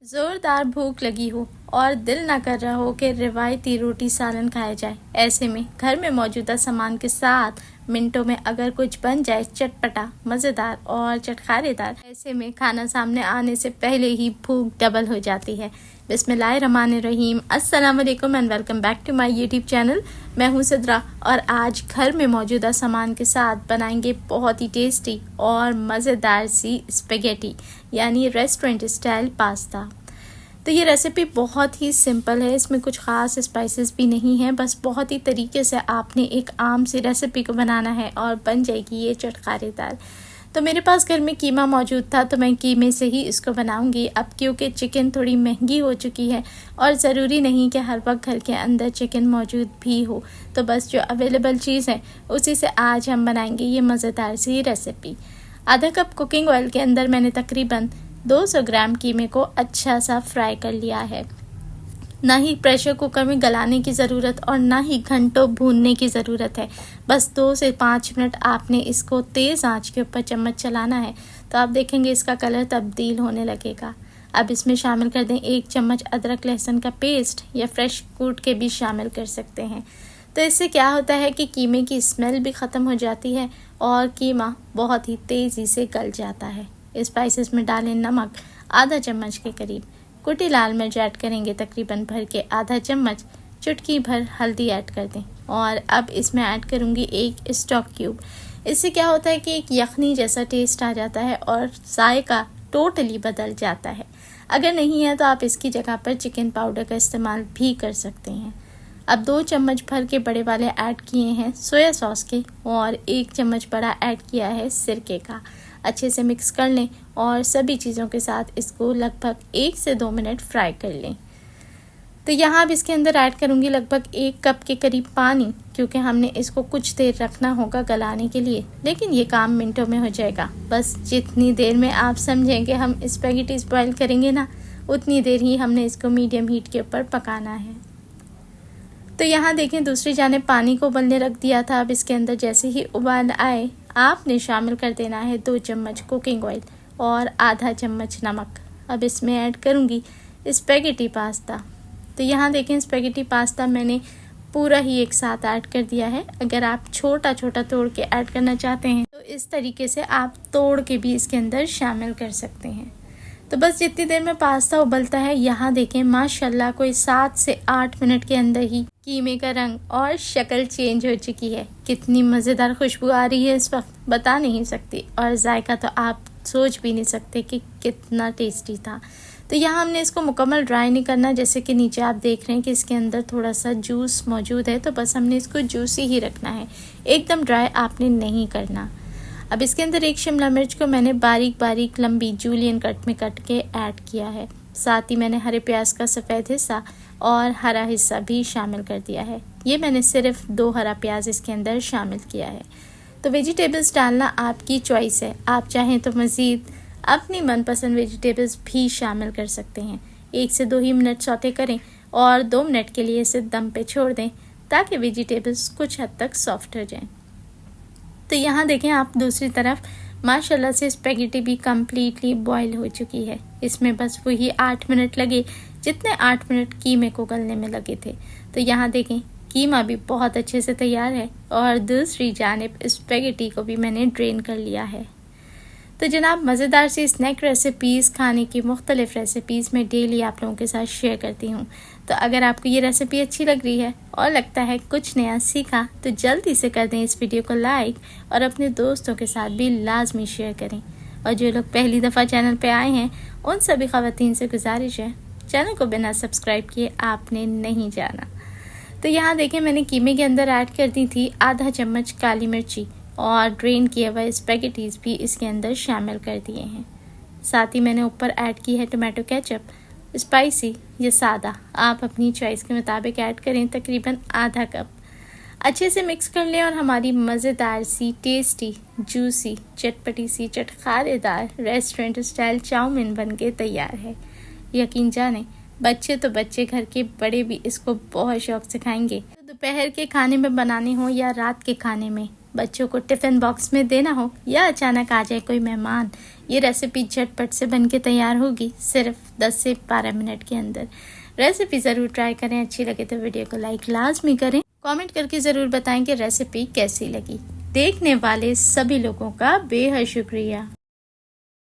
जोरदार भूख लगी हो और दिल ना कर रहा हो कि रिवायती रोटी सालन खाया जाए। ऐसे में घर में मौजूदा सामान के साथ मिनटों में अगर कुछ बन जाए चटपटा, मज़ेदार और चटखारेदार, ऐसे में खाना सामने आने से पहले ही भूख डबल हो जाती है। बिस्मिल्लाहिर्रहमानिर्रहीम, अस्सलाम वालेकुम and welcome back to my YouTube channel. मैं हूं सिद्रा और आज घर में मौजूदा सामान के साथ बनाएंगे बहुत ही टेस्टी और मज़ेदार सी स्पेगेटी यानी रेस्टोरेंट स्टाइल पास्ता। तो ये रेसिपी बहुत ही सिंपल है, इसमें कुछ ख़ास स्पाइसेस भी नहीं है, बस बहुत ही तरीके से आपने एक आम सी रेसिपी को बनाना है और बन जाएगी ये चटखारेदार। तो मेरे पास घर में कीमा मौजूद था तो मैं कीमे से ही इसको बनाऊंगी। अब क्योंकि चिकन थोड़ी महंगी हो चुकी है और ज़रूरी नहीं कि हर वक्त घर के अंदर चिकन मौजूद भी हो, तो बस जो अवेलेबल चीज़ है उसी से आज हम बनाएंगे ये मज़ेदार सी रेसिपी। आधा कप कुकिंग ऑयल के अंदर मैंने तकरीबन 200 ग्राम कीमे को अच्छा सा फ्राई कर लिया है। ना ही प्रेशर कुकर में गलाने की ज़रूरत और ना ही घंटों भूनने की ज़रूरत है, बस 2 से 5 मिनट आपने इसको तेज़ आंच के ऊपर चम्मच चलाना है तो आप देखेंगे इसका कलर तब्दील होने लगेगा। अब इसमें शामिल कर दें 1 चम्मच अदरक लहसुन का पेस्ट या फ्रेश कूट के भी शामिल कर सकते हैं। तो इससे क्या होता है कि कीमे की स्मेल भी ख़त्म हो जाती है और कीमा बहुत ही तेज़ी से गल जाता है। स्पाइसेस में डालें नमक आधा चम्मच के करीब, कुटी लाल मिर्च ऐड करेंगे तकरीबन भर के आधा चम्मच, चुटकी भर हल्दी ऐड कर दें और अब इसमें ऐड करूँगी 1 स्टॉक क्यूब। इससे क्या होता है कि एक यखनी जैसा टेस्ट आ जाता है और जायका टोटली बदल जाता है। अगर नहीं है तो आप इसकी जगह पर चिकन पाउडर का इस्तेमाल भी कर सकते हैं। अब 2 चम्मच भर के बड़े वाले ऐड किए हैं सोया सॉस के और 1 चम्मच बड़ा ऐड किया है सिरके का। अच्छे से मिक्स कर लें और सभी चीज़ों के साथ इसको लगभग 1 से 2 मिनट फ्राई कर लें। तो यहाँ अब इसके अंदर ऐड करूँगी लगभग 1 कप के करीब पानी, क्योंकि हमने इसको कुछ देर रखना होगा गलाने के लिए, लेकिन ये काम मिनटों में हो जाएगा। बस जितनी देर में आप समझें कि हम स्पैगेटीज बॉयल करेंगे ना, उतनी देर ही हमने इसको मीडियम हीट के ऊपर पकाना है। तो यहाँ देखें दूसरी जानिब पानी को उबलने रख दिया था। अब इसके अंदर जैसे ही उबाल आए आपने शामिल कर देना है 2 चम्मच कुकिंग ऑयल और आधा चम्मच नमक। अब इसमें ऐड करूँगी स्पेगेटी पास्ता। तो यहाँ देखें स्पेगेटी पास्ता मैंने पूरा ही एक साथ ऐड कर दिया है। अगर आप छोटा छोटा तोड़ के ऐड करना चाहते हैं तो इस तरीके से आप तोड़ के भी इसके अंदर शामिल कर सकते हैं। तो बस जितनी देर में पास्ता उबलता है, यहाँ देखें माशाल्लाह कोई 7 से 8 मिनट के अंदर ही कीमे का रंग और शक्ल चेंज हो चुकी है। कितनी मज़ेदार खुशबू आ रही है इस वक्त, बता नहीं सकती, और जायका तो आप सोच भी नहीं सकते कि कितना टेस्टी था। तो यहाँ हमने इसको मुकम्मल ड्राई नहीं करना, जैसे कि नीचे आप देख रहे हैं कि इसके अंदर थोड़ा सा जूस मौजूद है, तो बस हमने इसको जूसी ही रखना है, एकदम ड्राई आपने नहीं करना। अब इसके अंदर 1 शिमला मिर्च को मैंने बारीक बारीक लंबी जूलियन कट में कट के ऐड किया है। साथ ही मैंने हरे प्याज का सफ़ेद हिस्सा और हरा हिस्सा भी शामिल कर दिया है। ये मैंने सिर्फ 2 हरा प्याज इसके अंदर शामिल किया है। तो वेजिटेबल्स डालना आपकी चॉइस है, आप चाहें तो मज़ीद अपनी मनपसंद वेजिटेबल्स भी शामिल कर सकते हैं। 1 से 2 ही मिनट सौते करें और 2 मिनट के लिए इसे दम पे छोड़ दें ताकि वेजिटेबल्स कुछ हद तक सॉफ्ट हो जाएं। तो यहाँ देखें आप दूसरी तरफ माशाल्लाह से स्पेगेटी भी कम्प्लीटली बॉयल हो चुकी है। इसमें बस वही 8 मिनट लगे जितने 8 मिनट कीमे को गलने में लगे थे। तो यहाँ देखें कीमा भी बहुत अच्छे से तैयार है और दूसरी जानिब स्पेगेटी को भी मैंने ड्रेन कर लिया है। तो जनाब मज़ेदार सी स्नैक रेसिपीज़, खाने की मुख्तलिफ़ रेसिपीज़ मैं डेली आप लोगों के साथ शेयर करती हूँ। तो अगर आपको ये रेसिपी अच्छी लग रही है और लगता है कुछ नया सीखा तो जल्दी से कर दें इस वीडियो को लाइक और अपने दोस्तों के साथ भी लाजमी शेयर करें। और जो लोग पहली दफ़ा चैनल पे आए हैं उन सभी ख़वातीन से गुजारिश है चैनल को बिना सब्सक्राइब किए आपने नहीं जाना। तो यहाँ देखें मैंने कीमे के अंदर ऐड कर दी थी आधा चम्मच काली मिर्ची और ड्रेन किए हुए स्पेगेटीज़ भी इसके अंदर शामिल कर दिए हैं। साथ ही मैंने ऊपर ऐड की है टोमेटो केचप, स्पाइसी या सादा आप अपनी चॉइस के मुताबिक ऐड करें, तकरीबन आधा कप। अच्छे से मिक्स कर लें और हमारी मज़ेदार सी टेस्टी जूसी चटपटी सी चटखारेदार रेस्टोरेंट स्टाइल चाउमीन बन के तैयार है। यकीन जाने बच्चे तो बच्चे, घर के बड़े भी इसको बहुत शौक से खाएंगे। तो दोपहर के खाने में बनाने हो या रात के खाने में बच्चों को टिफ़िन बॉक्स में देना हो या अचानक आ जाए कोई मेहमान, ये रेसिपी झटपट से बनके तैयार होगी सिर्फ 10 से 12 मिनट के अंदर। रेसिपी ज़रूर ट्राई करें, अच्छी लगे तो वीडियो को लाइक लाजमी करें, कमेंट करके ज़रूर बताएं कि रेसिपी कैसी लगी। देखने वाले सभी लोगों का बेहद शुक्रिया।